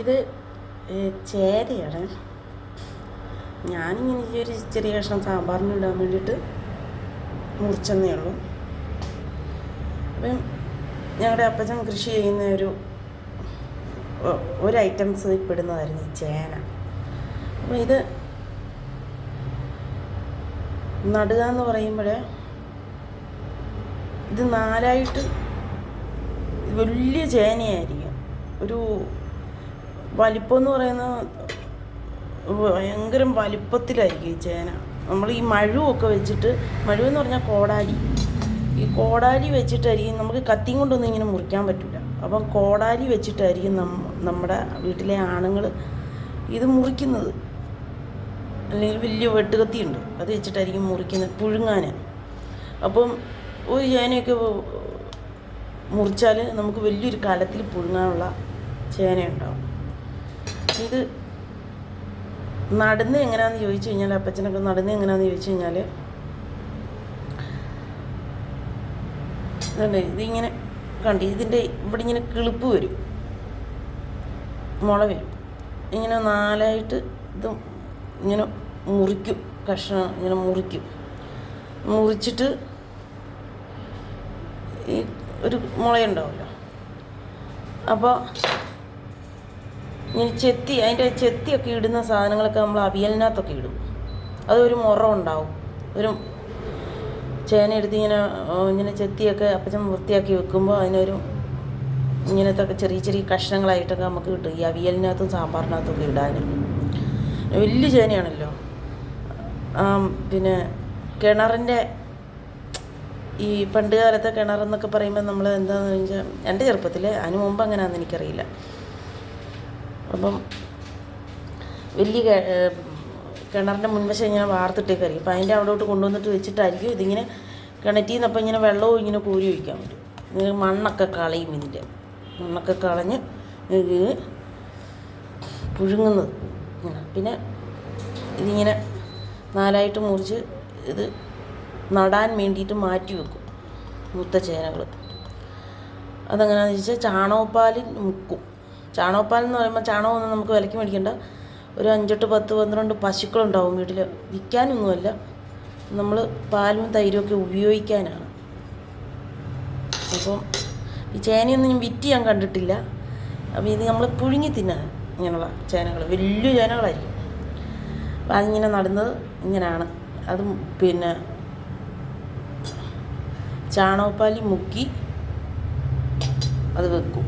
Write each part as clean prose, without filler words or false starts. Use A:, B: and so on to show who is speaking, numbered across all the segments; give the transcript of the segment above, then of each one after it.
A: ഇത് ചേരയാണ്. ഞാനിങ്ങനെ ഈ ഒരു ചെറിയ കഷ്ണം സാമ്പാറിന് ഇടാൻ വേണ്ടിയിട്ട് മുറിച്ചെന്നേ ഉള്ളൂ. അപ്പം ഞങ്ങളുടെ അപ്പച്ചൻ കൃഷി ചെയ്യുന്ന ഒരു ഐറ്റംസ് ഇപ്പെടുന്നതായിരുന്നു ഈ ചേന. അപ്പോൾ ഇത് നടുക എന്ന് പറയുമ്പോൾ ഇത് നാലായിട്ട് വലിയ ചേനയായിരിക്കും. ഒരു വലിപ്പം എന്ന് പറയുന്നത് ഭയങ്കര വലിപ്പത്തിലായിരിക്കും ഈ ചേന. നമ്മൾ ഈ മഴുവൊക്കെ വെച്ചിട്ട്, മഴുവെന്ന് പറഞ്ഞാൽ കോടാലി, ഈ കോടാലി വെച്ചിട്ടായിരിക്കും, നമുക്ക് കത്തിയും കൊണ്ടൊന്നും ഇങ്ങനെ മുറിക്കാൻ പറ്റില്ല. അപ്പം കോടാലി വെച്ചിട്ടായിരിക്കും നമ്മുടെ വീട്ടിലെ ആണുങ്ങൾ ഇത് മുറിക്കുന്നത്. അല്ലെങ്കിൽ വലിയ വെട്ടുകത്തിയുണ്ട്, അത് വെച്ചിട്ടായിരിക്കും മുറിക്കുന്നത്, പുഴുങ്ങാൻ. അപ്പം ഒരു ചേനയൊക്കെ മുറിച്ചാൽ നമുക്ക് വലിയൊരു കലത്തിൽ പുഴുങ്ങാനുള്ള ചേന ഉണ്ടാവും. ഇത് നടുന്നത് എങ്ങനെയാണെന്ന് ചോദിച്ചു കഴിഞ്ഞാൽ, അപ്പച്ചനൊക്കെ നടുന്നത് എങ്ങനെയാണെന്ന് ചോദിച്ചു കഴിഞ്ഞാൽ, ഇതുണ്ട്, ഇതിങ്ങനെ കണ്ടി, ഇതിൻ്റെ ഇവിടെ ഇങ്ങനെ കിളിപ്പ് വരും, മുള വരും. ഇങ്ങനെ നാലായിട്ട് ഇത് ഇങ്ങനെ മുറിക്കും, കഷ്ണം ഇങ്ങനെ മുറിച്ചിട്ട് ഈ ഒരു മുളയുണ്ടാവുമല്ലോ, അപ്പോൾ ഇങ്ങനെ അതിൻ്റെ ചെത്തിയൊക്കെ ഇടുന്ന സാധനങ്ങളൊക്കെ നമ്മൾ അവിയലിനകത്തൊക്കെ ഇടും. അതൊരു മുറം ഉണ്ടാവും. ഒരു ചേന എടുത്ത് ഇങ്ങനെ ചെത്തിയൊക്കെ അപ്പച്ചൻ വൃത്തിയാക്കി വെക്കുമ്പോൾ അതിനൊരു ഇങ്ങനത്തെ ചെറിയ ചെറിയ കഷ്ണങ്ങളായിട്ടൊക്കെ നമുക്ക് കിട്ടും. ഈ അവിയലിനകത്തും സാമ്പാറിനകത്തൊക്കെ ഇടാൻ വലിയ ചേനയാണല്ലോ. പിന്നെ കിണറിൻ്റെ ഈ പണ്ട് കാലത്തെ കിണറെന്നൊക്കെ പറയുമ്പോൾ നമ്മൾ എന്താണെന്ന് വെച്ചാൽ, എൻ്റെ ചെറുപ്പത്തിൽ, അതിന് മുമ്പ് അങ്ങനെയാണെന്ന് എനിക്കറിയില്ല. അപ്പം വലിയ കിണറിൻ്റെ മുൻവശം ഇങ്ങനെ വാർത്തിട്ടേക്കറിയും. അപ്പം അതിൻ്റെ അവിടോട്ട് കൊണ്ടുവന്നിട്ട് വെച്ചിട്ടായിരിക്കും ഇതിങ്ങനെ കിണറ്റിൽ നിന്നപ്പം ഇങ്ങനെ വെള്ളവും ഇങ്ങനെ കോരി ഒഴിക്കാൻ പറ്റും. മണ്ണൊക്കെ കളയും, ഇതിൻ്റെ മണ്ണൊക്കെ കളഞ്ഞ് ഇത് പുഴുങ്ങുന്നത് ഇങ്ങനെ. പിന്നെ ഇതിങ്ങനെ നാലായിട്ട് മുറിച്ച് ഇത് നടാൻ വേണ്ടിയിട്ട് മാറ്റി വെക്കും, മൂത്ത ചേനകൾ. അതെങ്ങനെയാണെന്ന് വെച്ചാൽ ചാണകപ്പാലിൽ മുക്കും. ചാണകപ്പാലെന്ന് പറയുമ്പോൾ ചാണകമൊന്നും നമുക്ക് വിലയ്ക്ക് മേടിക്കണ്ട. ഒരു 5, 8, 10, 12 പശുക്കളുണ്ടാവും വീട്ടിൽ. വിൽക്കാനൊന്നുമല്ല, നമ്മൾ പാലും തൈരുമൊക്കെ ഉപയോഗിക്കാനാണ്. അപ്പം ഈ ചേനയൊന്നും ഞാൻ വിറ്റ് ഞാൻ കണ്ടിട്ടില്ല. അപ്പോൾ ഇത് നമ്മൾ പുഴുങ്ങി തിന്നാൻ ഇങ്ങനെയുള്ള ചേനകൾ, വലിയ ചേനകളായിരിക്കും. അപ്പം അതിങ്ങനെ നടുന്നത് ഇങ്ങനെയാണ്. അതും പിന്നെ ചാണകപ്പാലിൽ മുക്കി അത് വെക്കും.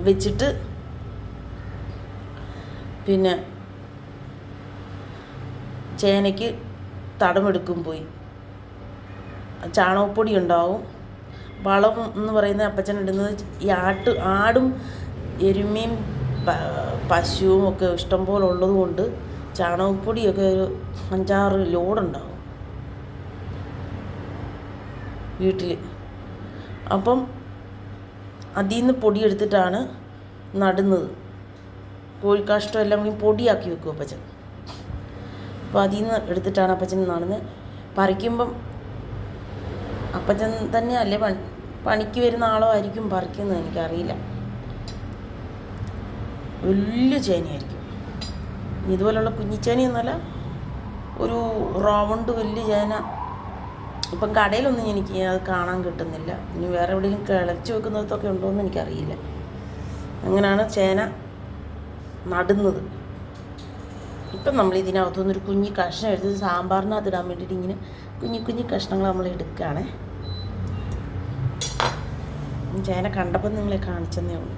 A: വെച്ചിട്ട് പിന്നെ ചേനയ്ക്ക് തടമെടുക്കും. പോയി ചാണകപ്പൊടി ഉണ്ടാവും. വളം എന്ന് പറയുന്നത് അപ്പച്ചൻ ഇടുന്നത് ഈ ആടും എരുമയും പശുവും ഒക്കെ ഇഷ്ടം പോലെ ഉള്ളത് കൊണ്ട് ചാണകപ്പൊടിയൊക്കെ ഒരു 5-6 ലോഡുണ്ടാവും വീട്ടിൽ. അപ്പം അതിൽ നിന്ന് പൊടിയെടുത്തിട്ടാണ് നടുന്നത്. കോഴിക്കാഷ്ടം എല്ലാം കൂടി പൊടിയാക്കി വെക്കും അപ്പച്ചൻ. അപ്പോൾ അതിൽ നിന്ന് എടുത്തിട്ടാണ് അപ്പച്ചൻ നടുന്നത്. പറിക്കുമ്പം അപ്പച്ചൻ തന്നെ അല്ലേ പണിക്ക് വരുന്ന ആളോ ആയിരിക്കും പറിക്കുന്നത്, എനിക്കറിയില്ല. വലിയ ചേനയായിരിക്കും. ഇതുപോലുള്ള കുഞ്ഞിച്ചേനയൊന്നുമല്ല, ഒരു റൗണ്ട് വലിയ ചേന. ഇപ്പം കടയിലൊന്നും എനിക്ക് അത് കാണാൻ കിട്ടുന്നില്ല. ഇനി വേറെ എവിടെയെങ്കിലും കിളച്ച് വെക്കുന്നതൊക്കെ ഉണ്ടോയെന്ന് എനിക്കറിയില്ല. അങ്ങനെയാണ് ചേന നടുന്നത്. ഇപ്പം നമ്മൾ ഇതിനകത്തുനിന്നൊരു കുഞ്ഞി കഷ്ണം എടുത്ത് സാമ്പാറിനകത്ത് ഇടാൻ വേണ്ടിയിട്ട് ഇങ്ങനെ കുഞ്ഞി കഷ്ണങ്ങൾ നമ്മൾ എടുക്കുകയാണ്. ചേന കണ്ടപ്പോൾ നിങ്ങളെ കാണിച്ചെന്നേ ഉള്ളൂ.